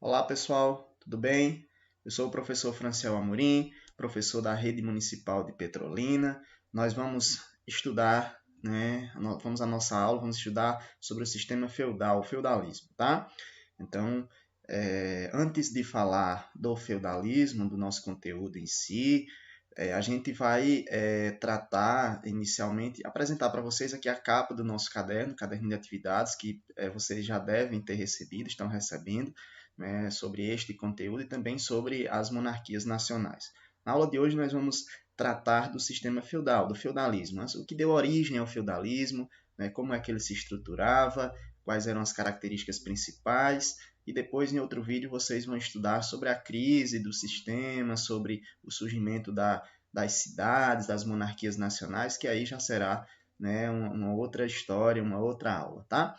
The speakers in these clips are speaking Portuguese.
Olá pessoal, tudo bem? Eu sou o professor Franciel Amorim, professor da Rede Municipal de Petrolina. Nós vamos estudar, vamos à nossa aula, vamos estudar sobre o sistema feudal, o feudalismo, tá? Então, antes de falar do feudalismo, do nosso conteúdo em si, a gente vai tratar inicialmente, apresentar para vocês aqui a capa do nosso caderno de atividades, que vocês já devem ter recebido, estão recebendo, né, sobre este conteúdo e também sobre as monarquias nacionais. Na aula de hoje nós vamos tratar do sistema feudal, do feudalismo, o que deu origem ao feudalismo, né, como é que ele se estruturava, quais eram as características principais, e depois em outro vídeo vocês vão estudar sobre a crise do sistema, sobre o surgimento das cidades, das monarquias nacionais, que aí já será, né, uma outra história, uma outra aula, tá?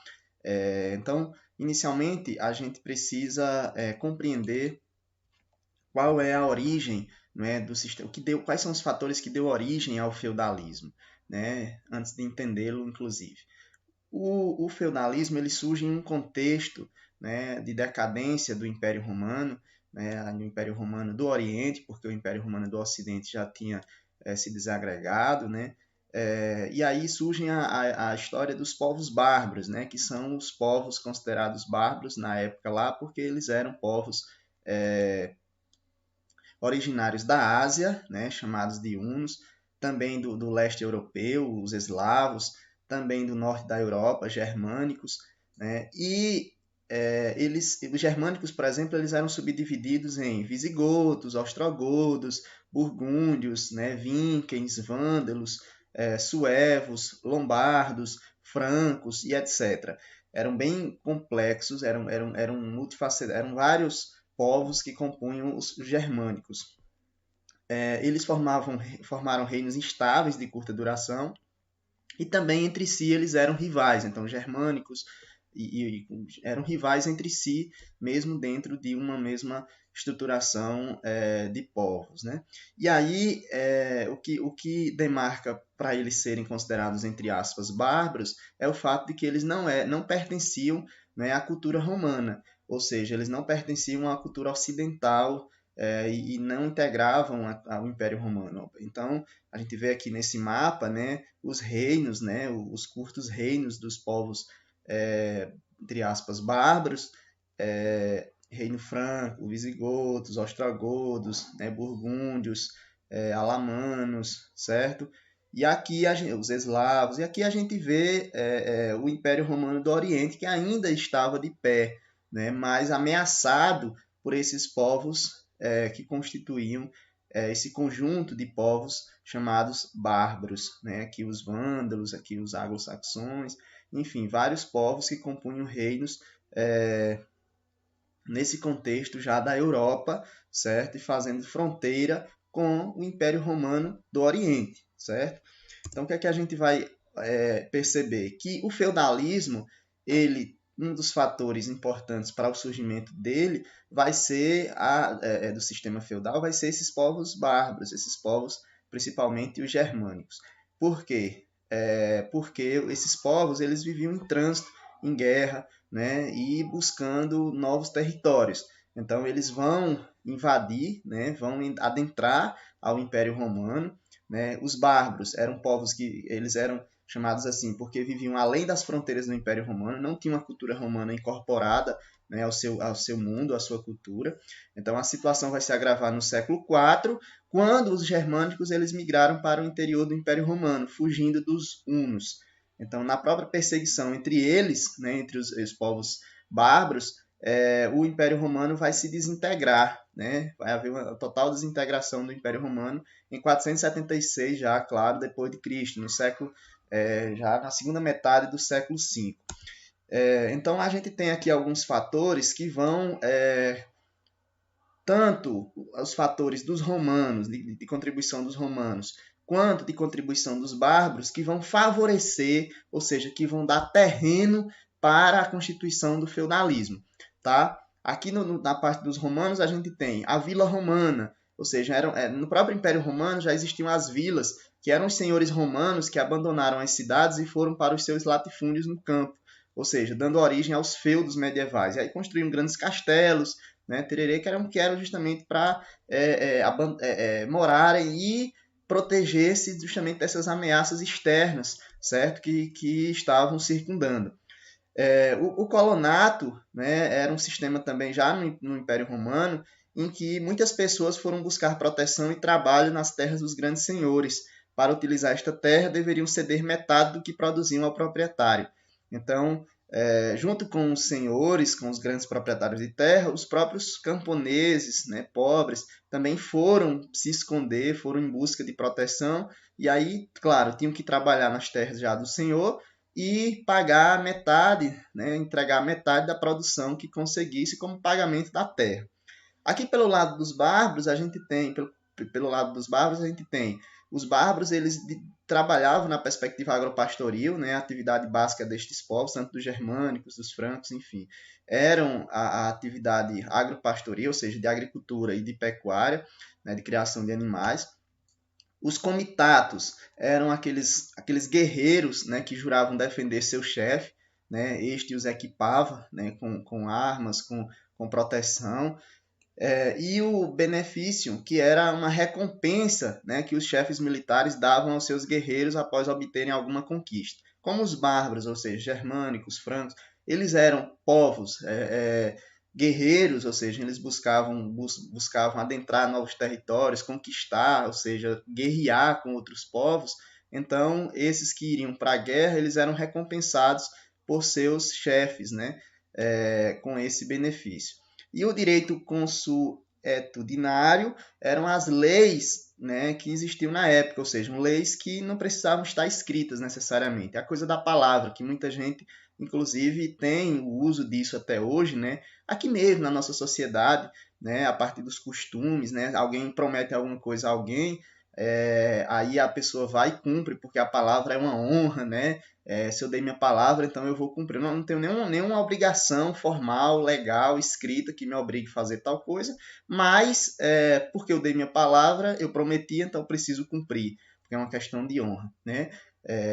Então, inicialmente, a gente precisa compreender qual é a origem, né, do sistema, quais são os fatores que deu origem ao feudalismo, né, antes de entendê-lo, inclusive. O feudalismo ele surge em um contexto, né, de decadência do Império Romano, né, do Império Romano do Oriente, porque o Império Romano do Ocidente já tinha se desagregado, né, e aí surge a história dos povos bárbaros, né, que são os povos considerados bárbaros na época lá, porque eles eram povos originários da Ásia, né, chamados de hunos, também do leste europeu, os eslavos, também do norte da Europa, germânicos, né, e os germânicos, por exemplo, eles eram subdivididos em visigodos, ostrogodos, burgúndios, né, vikings, vândalos, suevos, lombardos, francos e etc. Eram bem complexos, eram multifacetados, eram vários povos que compunham os germânicos. Eles formaram reinos instáveis de curta duração e também entre si eles eram rivais. Então, germânicos eram rivais entre si, mesmo dentro de uma mesma estruturação de povos. Né? E aí, o que demarca para eles serem considerados, entre aspas, bárbaros, é o fato de que eles não pertenciam, né, à cultura romana, ou seja, eles não pertenciam à cultura ocidental e não integravam ao Império Romano. Então, a gente vê aqui nesse mapa, né, os reinos, né, os curtos reinos dos povos, entre aspas, bárbaros, Reino Franco, visigodos, ostrogodos, né, burgúndios, alamanos, certo? E aqui os eslavos, e aqui a gente vê o Império Romano do Oriente, que ainda estava de pé, né, mas ameaçado por esses povos que constituíam esse conjunto de povos chamados bárbaros, né? Aqui os vândalos, aqui os anglo-saxões, enfim, vários povos que compunham reinos nesse contexto já da Europa, certo? E fazendo fronteira com o Império Romano do Oriente, certo? Então, o que é que a gente vai perceber? Que o feudalismo, um dos fatores importantes para o surgimento dele vai ser do sistema feudal, vai ser esses povos bárbaros, esses povos, principalmente os germânicos. Por quê? Porque esses povos eles viviam em trânsito, em guerra, né, e buscando novos territórios. Então eles vão invadir, né, vão adentrar ao Império Romano. Né? Os bárbaros eram povos que eles eram chamados assim porque viviam além das fronteiras do Império Romano, não tinham uma cultura romana incorporada, né, ao seu mundo, à sua cultura. Então a situação vai se agravar no século IV, quando os germânicos eles migraram para o interior do Império Romano, fugindo dos hunos. Então, na própria perseguição entre eles, né, entre os povos bárbaros, o Império Romano vai se desintegrar, né? Vai haver uma total desintegração do Império Romano em 476 já, claro, depois de Cristo, no século já na segunda metade do século V. Então a gente tem aqui alguns fatores que vão tanto os fatores dos romanos, de contribuição dos romanos, quanto de contribuição dos bárbaros, que vão favorecer, ou seja, que vão dar terreno para a constituição do feudalismo. Tá? Aqui na parte dos romanos a gente tem a vila romana, ou seja, no próprio Império Romano já existiam as vilas, que eram os senhores romanos que abandonaram as cidades e foram para os seus latifúndios no campo. ou seja, dando origem aos feudos medievais. E aí construíram grandes castelos, né, tererê, que eram justamente para morarem e proteger-se justamente dessas ameaças externas, certo? Que estavam circundando. O colonato, né, era um sistema também já no Império Romano, em que muitas pessoas foram buscar proteção e trabalho nas terras dos grandes senhores. Para utilizar esta terra, deveriam ceder metade do que produziam ao proprietário. Então, junto com os senhores, com os grandes proprietários de terra, os próprios camponeses, né, pobres, também foram se esconder, foram em busca de proteção, e aí, claro, tinham que trabalhar nas terras já do senhor, e pagar metade, né, entregar metade da produção que conseguisse como pagamento da terra. Aqui pelo lado dos bárbaros, a gente tem, pelo lado dos bárbaros, a gente tem os bárbaros, eles trabalhavam na perspectiva agropastoril, né, a atividade básica destes povos, tanto dos germânicos, dos francos, enfim, eram a atividade agropastoril, ou seja, de agricultura e de pecuária, né, de criação de animais. Os comitatos eram aqueles guerreiros, né, que juravam defender seu chefe, né, este os equipava, né, com armas, com proteção, e o benefício, que era uma recompensa, né, que os chefes militares davam aos seus guerreiros após obterem alguma conquista. Como os bárbaros, ou seja, germânicos, francos, eles eram povos guerreiros, ou seja, eles buscavam adentrar novos territórios, conquistar, ou seja, guerrear com outros povos. Então, esses que iriam para a guerra, eles eram recompensados por seus chefes, né, com esse benefício. E o direito consuetudinário eram as leis, né, que existiam na época, ou seja, leis que não precisavam estar escritas necessariamente. É a coisa da palavra, que muita gente, inclusive, tem o uso disso até hoje, né? Aqui mesmo na nossa sociedade, né, a partir dos costumes, né? Alguém promete alguma coisa a alguém, aí a pessoa vai e cumpre, porque a palavra é uma honra, né? Se eu dei minha palavra, então eu vou cumprir. Eu não tenho nenhuma obrigação formal, legal, escrita que me obrigue a fazer tal coisa, mas porque eu dei minha palavra, eu prometi, então eu preciso cumprir, porque é uma questão de honra, né?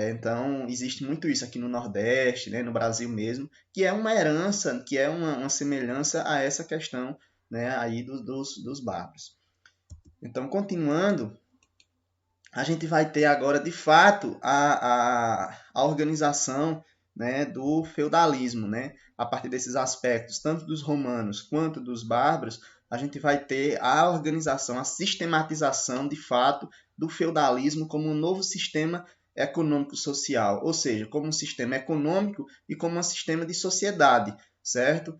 Então, existe muito isso aqui no Nordeste, né, no Brasil mesmo, que é uma herança, que é uma semelhança a essa questão, né, aí dos bárbaros. Então, continuando, a gente vai ter agora, de fato, a organização, né, do feudalismo. Né? A partir desses aspectos, tanto dos romanos quanto dos bárbaros, a gente vai ter a organização, a sistematização, de fato, do feudalismo como um novo sistema econômico-social, ou seja, como um sistema econômico e como um sistema de sociedade, certo?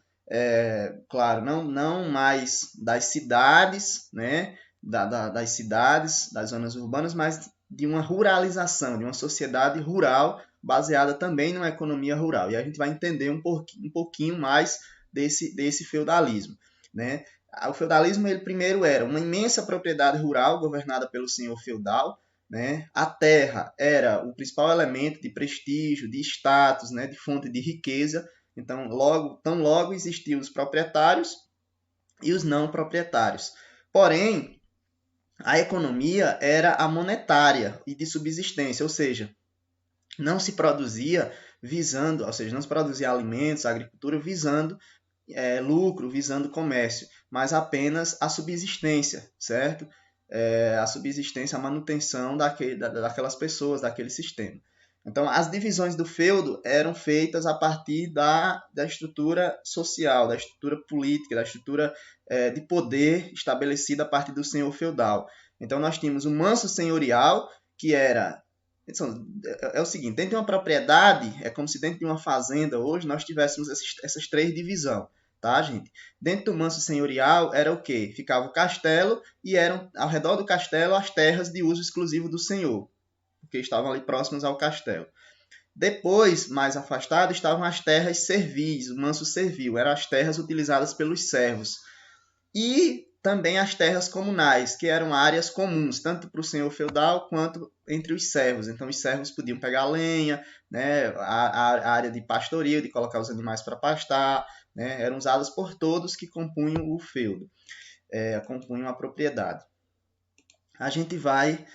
Claro, não mais das cidades, né? Das cidades, das zonas urbanas, mas de uma ruralização, de uma sociedade rural baseada também numa economia rural. E a gente vai entender um pouquinho mais desse feudalismo. Né? O feudalismo, ele primeiro era uma imensa propriedade rural governada pelo senhor feudal. Né? A terra era o principal elemento de prestígio, de status, né? De fonte de riqueza. Então, tão logo existiam os proprietários e os não proprietários. Porém, a economia era a monetária e de subsistência, ou seja, não se produzia visando, ou seja, não se produzia alimentos, agricultura visando lucro, visando comércio, mas apenas a subsistência, certo? A subsistência, a manutenção daquelas pessoas, daquele sistema. Então, as divisões do feudo eram feitas a partir da estrutura social, da estrutura política, da estrutura de poder estabelecida a partir do senhor feudal. Então, nós tínhamos o manso senhorial, que era... É o seguinte, dentro de uma propriedade, é como se dentro de uma fazenda hoje nós tivéssemos essas três divisões. Tá, gente? Dentro do manso senhorial era o quê? Ficava o castelo e eram ao redor do castelo as terras de uso exclusivo do senhor, porque estavam ali próximas ao castelo. Depois, mais afastado, estavam as terras servis, o manso servil, eram as terras utilizadas pelos servos. E também as terras comunais, que eram áreas comuns, tanto para o senhor feudal quanto entre os servos. Então, os servos podiam pegar lenha, né, a área de pastorio, de colocar os animais para pastar, né, eram usadas por todos que compunham o feudo, compunham a propriedade. A gente vai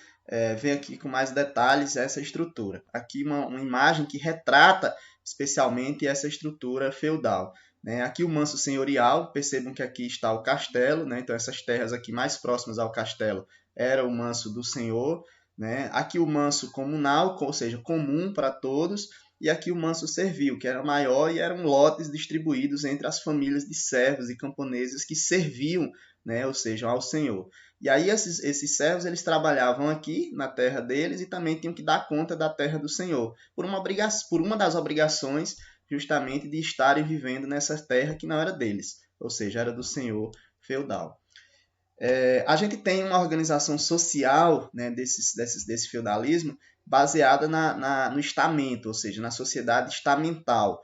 ver aqui com mais detalhes essa estrutura. Aqui uma imagem que retrata especialmente essa estrutura feudal. Né? Aqui o manso senhorial, percebam que aqui está o castelo, né? Então essas terras aqui mais próximas ao castelo era o manso do senhor. Né? Aqui o manso comunal, ou seja, comum para todos, e aqui o manso servil, que era maior e eram lotes distribuídos entre as famílias de servos e camponeses que serviam, né? Ou seja, ao senhor. E aí esses servos eles trabalhavam aqui na terra deles e também tinham que dar conta da terra do senhor, por uma das obrigações justamente de estarem vivendo nessa terra que não era deles, ou seja, era do senhor feudal. A gente tem uma organização social, né, desse feudalismo baseada no estamento, ou seja, na sociedade estamental,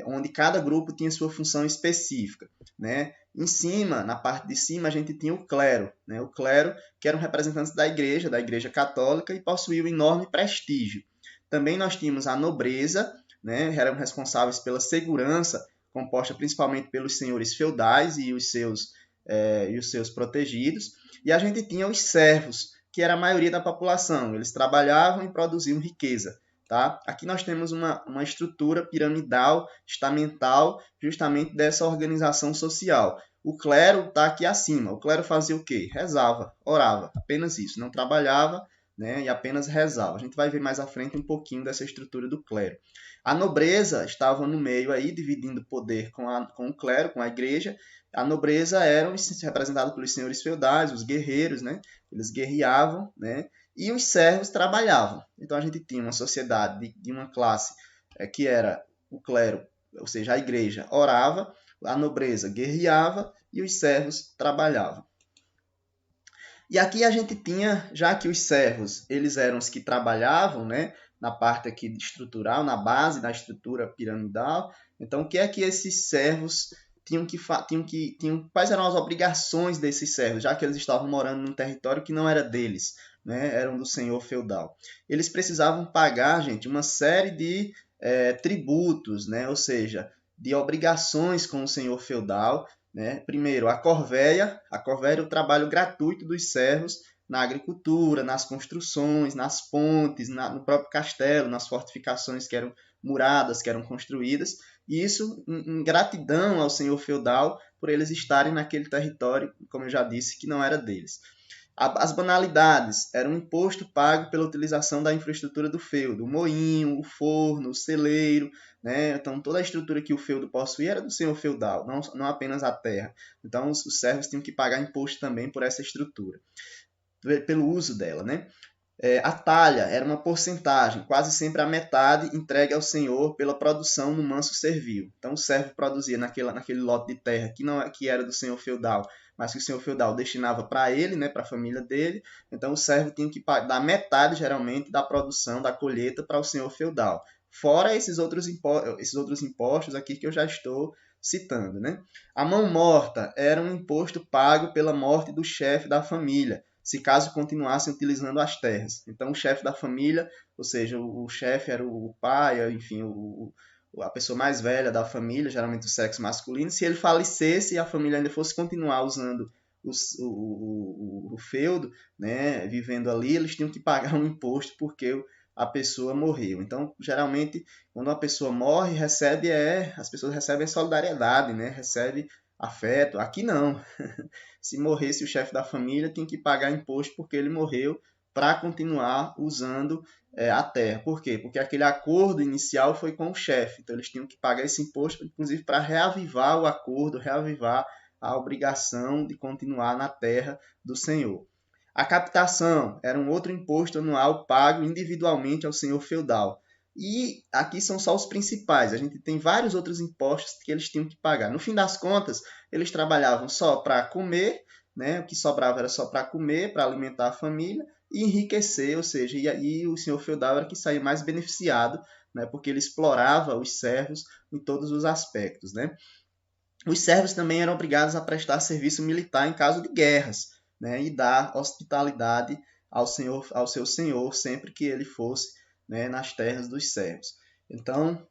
onde cada grupo tinha sua função específica. Né? Em cima, na parte de cima, a gente tinha o clero, né? O clero que eram representantes da igreja católica e possuía um enorme prestígio. Também nós tínhamos a nobreza, né? Eram responsáveis pela segurança, composta principalmente pelos senhores feudais e os seus protegidos. E a gente tinha os servos, que era a maioria da população. Eles trabalhavam e produziam riqueza. Tá? Aqui nós temos uma estrutura piramidal, estamental, justamente dessa organização social. O clero está aqui acima. O clero fazia o quê? Rezava, orava, apenas isso. Não trabalhava, né, e apenas rezava. A gente vai ver mais à frente um pouquinho dessa estrutura do clero. A nobreza estava no meio aí, dividindo poder com o clero, com a igreja. A nobreza era representada pelos senhores feudais, os guerreiros, né? Eles guerreavam, né? E os servos trabalhavam. Então a gente tinha uma sociedade de uma classe que era o clero, ou seja, a igreja orava, a nobreza guerreava e os servos trabalhavam. E aqui a gente tinha, já que os servos eles eram os que trabalhavam, né, na parte aqui estrutural, na base da estrutura piramidal, então o que é que esses servos quais eram as obrigações desses servos, já que eles estavam morando num território que não era deles, né, eram do senhor feudal. Eles precisavam pagar, gente, uma série de tributos, né, ou seja, de obrigações com o senhor feudal. Né? Primeiro, a corvéia é o trabalho gratuito dos servos na agricultura, nas construções, nas pontes, no próprio castelo, nas fortificações que eram muradas, que eram construídas, e isso em gratidão ao senhor feudal por eles estarem naquele território, como eu já disse, que não era deles. As banalidades eram um imposto pago pela utilização da infraestrutura do feudo, o moinho, o forno, o celeiro, né? Então toda a estrutura que o feudo possuía era do senhor feudal, não apenas a terra. Então os servos tinham que pagar imposto também por essa estrutura, pelo uso dela, né? A talha era uma porcentagem, quase sempre a metade entregue ao senhor pela produção no manso servil. Então o servo produzia naquele lote de terra que era do senhor feudal, mas que o senhor feudal destinava para ele, né, para a família dele. Então o servo tinha que dar metade, geralmente, da produção, da colheita para o senhor feudal. Fora esses outros impostos aqui que eu já estou citando. Né? A mão morta era um imposto pago pela morte do chefe da família, se caso continuassem utilizando as terras. Então o chefe da família, ou seja, o chefe era o pai, enfim, a pessoa mais velha da família, geralmente do sexo masculino, se ele falecesse e a família ainda fosse continuar usando o feudo, né, vivendo ali, eles tinham que pagar um imposto porque a pessoa morreu. Então, geralmente, quando uma pessoa morre, as pessoas recebem solidariedade, né, recebe afeto. Aqui não. Se morresse o chefe da família, tinha que pagar imposto porque ele morreu para continuar usando a terra. Por quê? Porque aquele acordo inicial foi com o chefe. Então, eles tinham que pagar esse imposto, inclusive, para reavivar o acordo, reavivar a obrigação de continuar na terra do senhor. A captação era um outro imposto anual pago individualmente ao senhor feudal. E aqui são só os principais. A gente tem vários outros impostos que eles tinham que pagar. No fim das contas, eles trabalhavam só para comer, né? O que sobrava era só para comer, para alimentar a família e enriquecer, ou seja, e aí o senhor feudal era que saía mais beneficiado, né? Porque ele explorava os servos em todos os aspectos, né? Os servos também eram obrigados a prestar serviço militar em caso de guerras, né? E dar hospitalidade ao seu senhor sempre que ele fosse, né, nas terras dos servos. Então,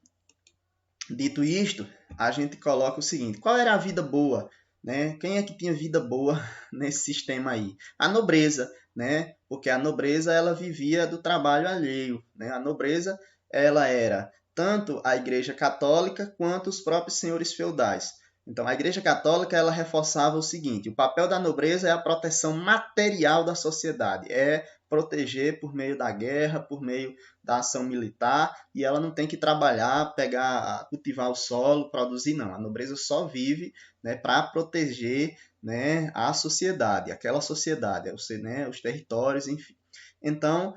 dito isto, a gente coloca o seguinte: qual era a vida boa? Né? Quem é que tinha vida boa nesse sistema aí? A nobreza, né? Porque a nobreza ela vivia do trabalho alheio. Né? A nobreza ela era tanto a Igreja Católica quanto os próprios senhores feudais. Então, a Igreja Católica ela reforçava o seguinte: o papel da nobreza é a proteção material da sociedade, é proteger por meio da guerra, por meio da ação militar, e ela não tem que trabalhar, pegar, cultivar o solo, produzir, não. A nobreza só vive, né, para proteger, né, a sociedade, aquela sociedade, os territórios, enfim. Então,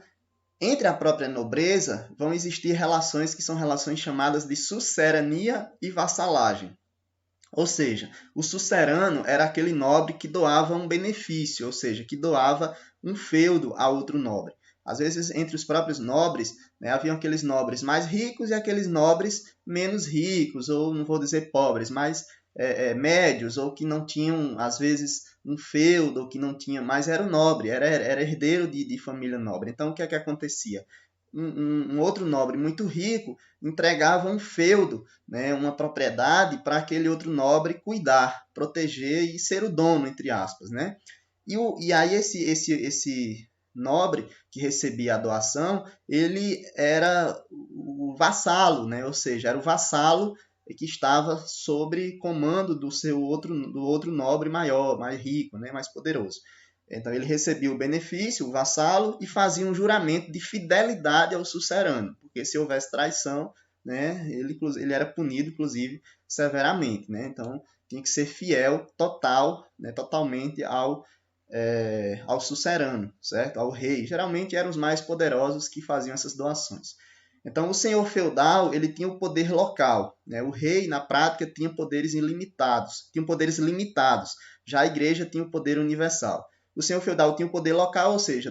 entre a própria nobreza, vão existir relações que são relações chamadas de sucerania e vassalagem. Ou seja, o sucerano era aquele nobre que doava um benefício, ou seja, que doava um feudo a outro nobre. Às vezes, entre os próprios nobres, né, haviam aqueles nobres mais ricos e aqueles nobres menos ricos, ou não vou dizer pobres, mas médios, ou que não tinham, às vezes, um feudo, ou que não tinha, mas era o nobre, era herdeiro de família nobre. Então, o que é que acontecia? Um outro nobre muito rico entregava um feudo, né, uma propriedade para aquele outro nobre cuidar, proteger e ser o dono, entre aspas. Né? E aí esse nobre que recebia a doação, ele era o vassalo, né? Ou seja, era o vassalo que estava sob comando do outro nobre maior, mais rico, né? Mais poderoso. Então ele recebia o benefício, o vassalo, e fazia um juramento de fidelidade ao sucerano, porque se houvesse traição, né, ele era punido, inclusive, severamente. Né? Então tinha que ser fiel, totalmente ao sucerano, certo? Ao rei. Geralmente eram os mais poderosos que faziam essas doações. Então o senhor feudal ele tinha o poder local, né? O rei na prática tinha poderes ilimitados, já a igreja tinha o poder universal. O senhor feudal tinha o poder local, ou seja,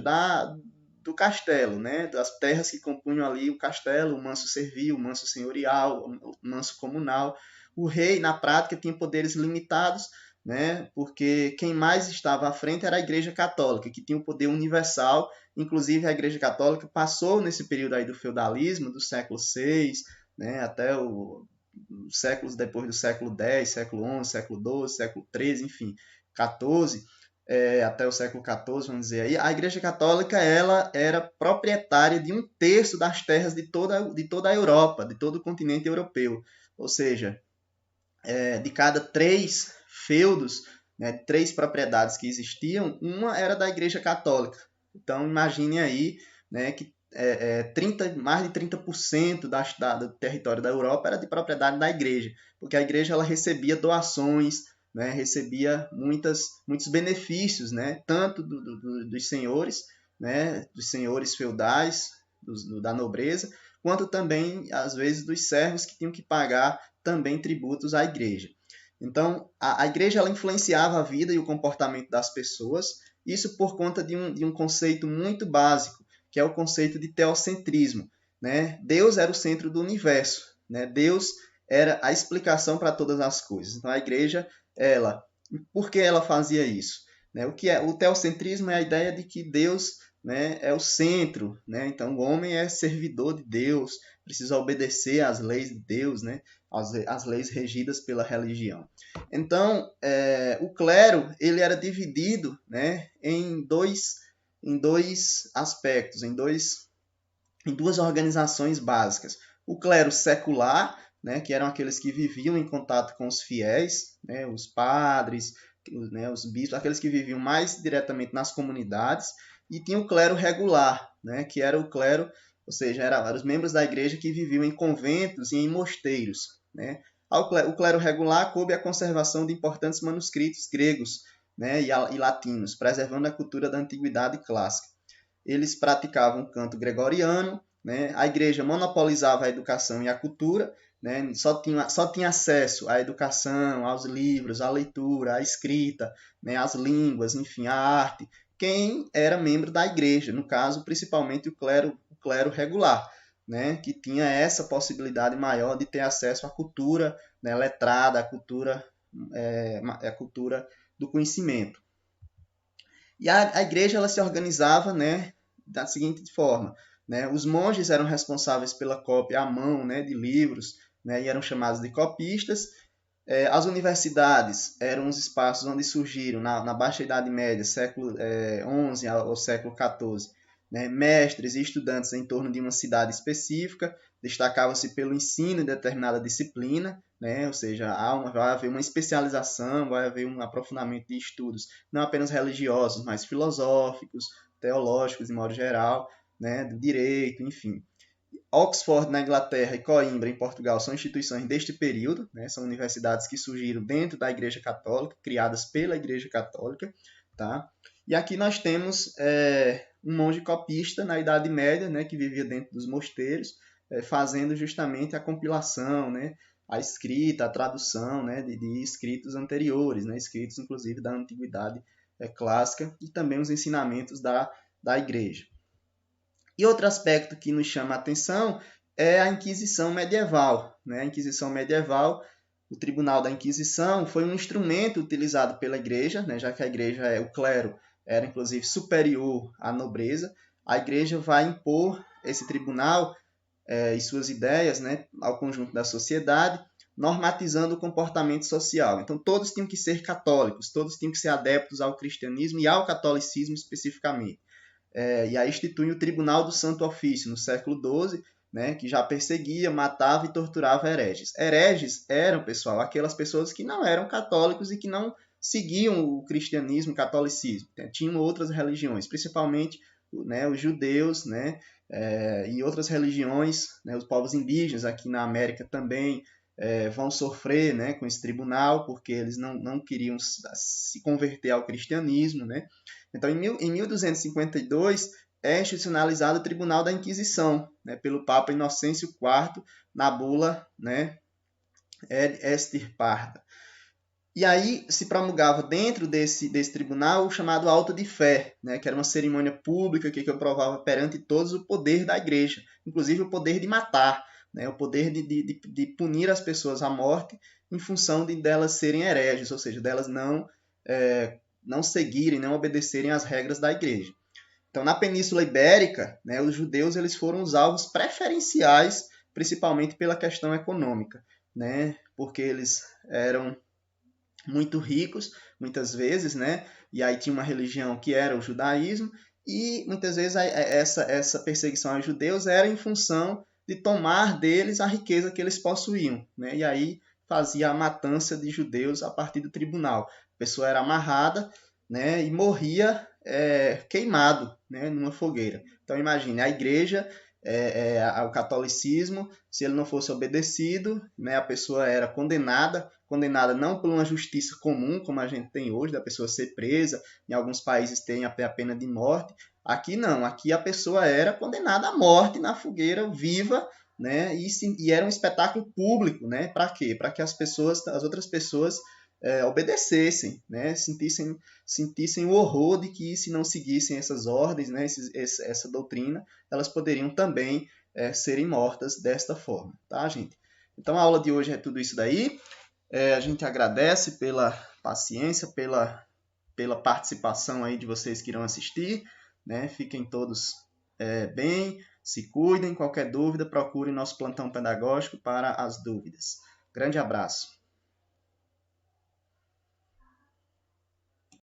do castelo, né? Das terras que compunham ali o castelo, o manso servil, o manso senhorial, o manso comunal. O rei, na prática, tinha poderes limitados, né? Porque quem mais estava à frente era a Igreja Católica, que tinha o poder universal. Inclusive, a Igreja Católica passou nesse período aí do feudalismo, do século VI, né? Até os séculos depois do século X, século XI, século XII, século XIII, enfim, XIV, até o século XIV, vamos dizer aí, a Igreja Católica ela era proprietária de 1/3 das terras de toda a Europa, de todo o continente europeu. Ou seja, de cada 3 feudos, né, 3 propriedades que existiam, uma era da Igreja Católica. Então, imagine aí, né, que mais de 30% do território da Europa era de propriedade da Igreja, porque a Igreja ela recebia doações, né, recebia muitos benefícios, né, tanto dos senhores, né, dos senhores feudais, da nobreza, quanto também, às vezes, dos servos que tinham que pagar também tributos à igreja. Então, a igreja ela influenciava a vida e o comportamento das pessoas, isso por conta de um conceito muito básico, que é o conceito de teocentrismo. Né? Deus era o centro do universo, né? Deus era a explicação para todas as coisas. Então, a igreja, por que ela fazia isso? Né? O teocentrismo é a ideia de que Deus, né, é o centro, né? Então o homem é servidor de Deus, precisa obedecer às leis de Deus, né? As leis regidas pela religião. Então o clero ele era dividido, né, em dois aspectos, em duas organizações básicas. O clero secular, né, que eram aqueles que viviam em contato com os fiéis, né, os padres, né, os bispos, aqueles que viviam mais diretamente nas comunidades, e tinha o clero regular, né, que era o clero, ou seja, eram os membros da igreja que viviam em conventos e em mosteiros. Né. O clero regular coube a conservação de importantes manuscritos gregos, né, e latinos, preservando a cultura da antiguidade clássica. Eles praticavam canto gregoriano, né, a igreja monopolizava a educação e a cultura, né, só tinha acesso à educação, aos livros, à leitura, à escrita, né, às línguas, enfim, à arte, quem era membro da igreja, no caso, principalmente o clero regular, né, que tinha essa possibilidade maior de ter acesso à cultura, né, letrada, à cultura do conhecimento. E a igreja ela se organizava, né, da seguinte forma. Né, os monges eram responsáveis pela cópia à mão, né, de livros, né, e eram chamados de copistas. As universidades eram os espaços onde surgiram, na Baixa Idade Média, século XI ao século XIV, né, mestres e estudantes em torno de uma cidade específica, destacava-se pelo ensino de determinada disciplina, né? Ou seja, vai haver uma especialização, vai haver um aprofundamento de estudos, não apenas religiosos, mas filosóficos, teológicos, de modo geral, né? Do direito, enfim. Oxford, na Inglaterra, e Coimbra, em Portugal, são instituições deste período, né? São universidades que surgiram dentro da Igreja Católica, criadas pela Igreja Católica. Tá? E aqui nós temos um monge copista na Idade Média, né? Que vivia dentro dos mosteiros, fazendo justamente a compilação, né? A escrita, a tradução, né? de escritos anteriores, né? Escritos, inclusive, da Antiguidade clássica, e também os ensinamentos da Igreja. E outro aspecto que nos chama a atenção é a Inquisição medieval. Né? A Inquisição medieval, o Tribunal da Inquisição, foi um instrumento utilizado pela Igreja, né? Já que a Igreja, o clero, era inclusive superior à nobreza. A Igreja vai impor esse tribunal e suas ideias, né, ao conjunto da sociedade, normatizando o comportamento social. Então, todos tinham que ser católicos, todos tinham que ser adeptos ao cristianismo e ao catolicismo especificamente. E aí institui o Tribunal do Santo Ofício, no século XII, né, que já perseguia, matava e torturava hereges. Hereges eram, pessoal, aquelas pessoas que não eram católicos e que não seguiam o cristianismo, o catolicismo. Tinham outras religiões, principalmente, né, os judeus, né, e outras religiões, né, os povos indígenas aqui na América também vão sofrer, né, com esse tribunal, porque eles não queriam se converter ao cristianismo, né? Então, em 1252, é institucionalizado o Tribunal da Inquisição, né, pelo Papa Inocêncio IV, na bula, né, Ad Extirparda. E aí se promulgava dentro desse tribunal o chamado auto de fé, né, que era uma cerimônia pública que comprovava perante todos o poder da igreja, inclusive o poder de matar, né, o poder de punir as pessoas à morte em função de delas serem hereges, ou seja, delas não seguirem, não obedecerem às regras da igreja. Então, na Península Ibérica, né, os judeus eles foram os alvos preferenciais, principalmente pela questão econômica, né, porque eles eram muito ricos, muitas vezes, né, e aí tinha uma religião que era o judaísmo, e muitas vezes essa perseguição aos judeus era em função de tomar deles a riqueza que eles possuíam, né, e aí fazia a matança de judeus a partir do tribunal. A pessoa era amarrada, né, e morria queimado, né, numa fogueira. Então imagine, a igreja, o catolicismo, se ele não fosse obedecido, né, a pessoa era condenada não por uma justiça comum, como a gente tem hoje, da pessoa ser presa, em alguns países tem até a pena de morte. Aqui não, aqui a pessoa era condenada à morte na fogueira viva, né, e era um espetáculo público, né, para quê? Para que as outras pessoas obedecessem, né, sentissem o horror de que se não seguissem essas ordens, né, essa doutrina, elas poderiam também serem mortas desta forma, tá, gente? Então a aula de hoje é tudo isso daí. A gente agradece pela paciência, pela participação aí de vocês que irão assistir, né? Fiquem todos bem, se cuidem. Qualquer dúvida, procure nosso plantão pedagógico para as dúvidas. Grande abraço.